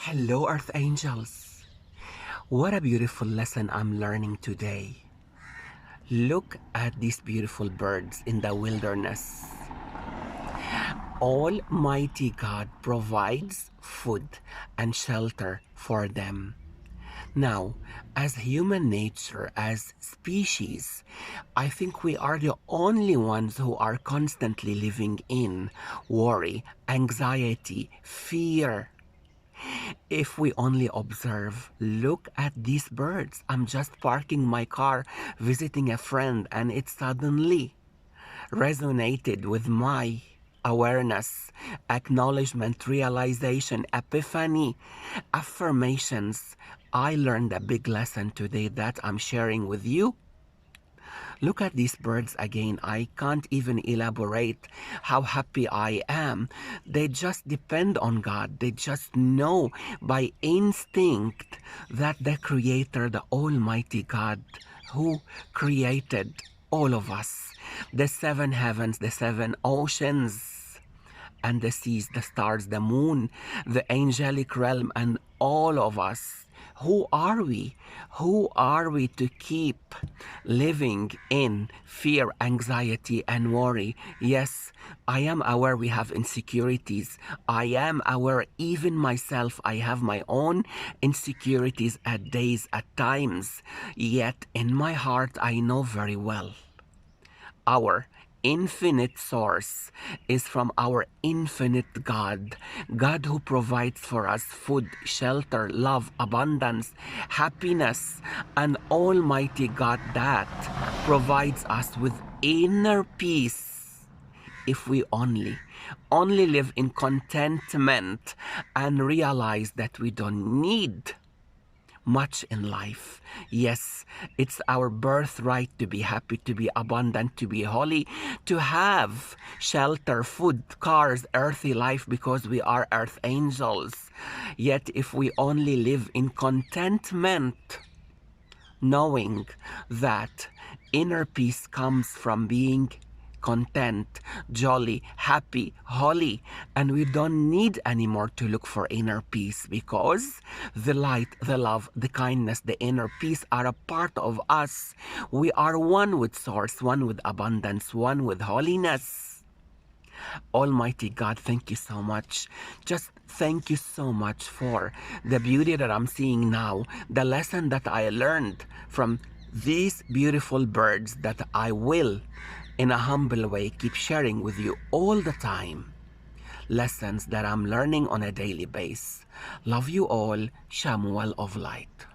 Hello, Earth Angels. What a beautiful lesson I'm learning today. Look at these beautiful birds in the wilderness. Almighty God provides food and shelter for them. Now, as human nature, as species, I think we are the only ones who are constantly living in worry, anxiety, fear. If we only observe, look at these birds. I'm just parking my car, visiting a friend, and it suddenly resonated with my awareness, acknowledgement, realization, epiphany, affirmations. I learned a big lesson today that I'm sharing with you. Look at these birds again. I can't even elaborate how happy I am. They just depend on God. They just know by instinct that the Creator, the Almighty God, who created all of us, the seven heavens, the seven oceans, and the seas, the stars, the moon, the angelic realm, and all of us. Who are we? Who are we to keep living in fear, anxiety, and worry? Yes, I am aware we have insecurities. I am aware, even myself, I have my own insecurities at days, at times. Yet in my heart, I know very well our infinite source is from our infinite God. God who provides for us food, shelter, love, abundance, happiness, and Almighty God that provides us with inner peace. If we only live in contentment and realize that we don't need much in life. Yes, it's our birthright to be happy, to be abundant, to be holy, to have shelter, food, cars, earthly life, because we are earth angels. Yet if we only live in contentment, knowing that inner peace comes from being content, jolly, happy, holy, and we don't need anymore to look for inner peace, because the light, the love, the kindness, the inner peace are a part of us. We are one with source, one with abundance, one with holiness. Almighty God, thank you so much. Just thank you so much for the beauty that I'm seeing now, the lesson that I learned from these beautiful birds that I will, in a humble way, keep sharing with you all the time. Lessons that I'm learning on a daily basis. Love you all, Chamuel of Light.